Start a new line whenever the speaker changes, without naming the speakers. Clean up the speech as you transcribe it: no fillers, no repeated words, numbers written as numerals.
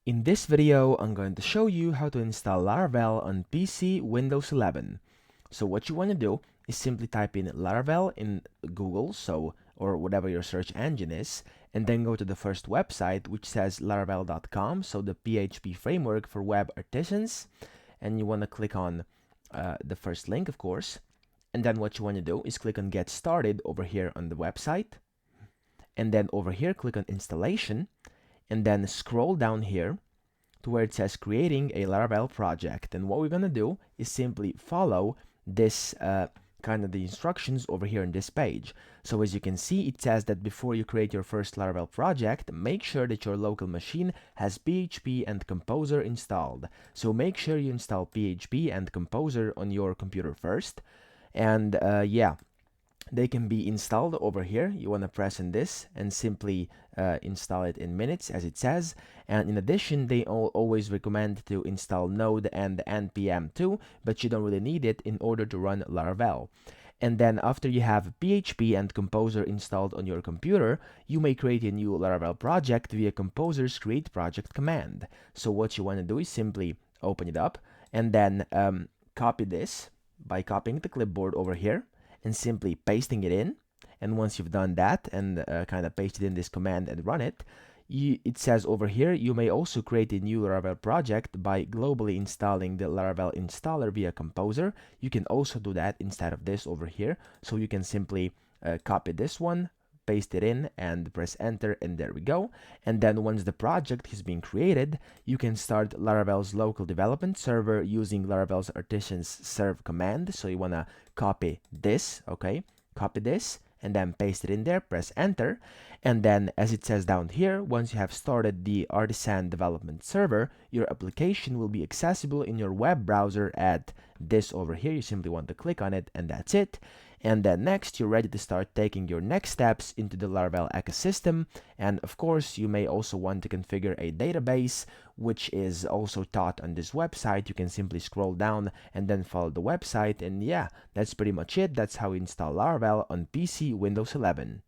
In this video, I'm going to show you how to install Laravel on PC Windows 11. So what you want to do is simply type in Laravel in Google, or whatever your search engine is, and then go to the first website, which says laravel.com, so the PHP framework for web artisans, and you want to click on the first link, of course. And then what you want to do is click on Get Started over here on the website, and then over here click on Installation, and then scroll down here to where it says creating a Laravel project. And what we're going to do is simply follow this kind of the instructions over here on this page. So as you can see, it says that before you create your first Laravel project, make sure that your local machine has PHP and Composer installed. So make sure you install PHP and Composer on your computer first. And yeah, they can be installed over here. You want to press on this and simply install it in minutes, as it says. And in addition, they always recommend to install Node and npm too, but you don't really need it in order to run Laravel. And then after you have PHP and Composer installed on your computer, you may create a new Laravel project via Composer's create project command. So what you want to do is simply open it up and then copy this by copying the clipboard over here and simply pasting it in. And once you've done that and kind of pasted in this command and run it, it says over here you may also create a new Laravel project by globally installing the Laravel installer via Composer. You can also do that instead of this over here. So you can simply copy this one, paste it in, and press enter, and there we go. And then once the project has been created, you can start Laravel's local development server using Laravel's artisans serve command. So you want to copy this, okay? Copy this and then paste it in there, press enter, and then as it says down here, once you have started the artisan development server, your application will be accessible in your web browser at this over here. You simply want to click on it and that's it. And then next, you're ready to start taking your next steps into the Laravel ecosystem. And of course, you may also want to configure a database, which is also taught on this website. You can simply scroll down and then follow the website. And yeah, that's pretty much it. That's how you install Laravel on PC Windows 11.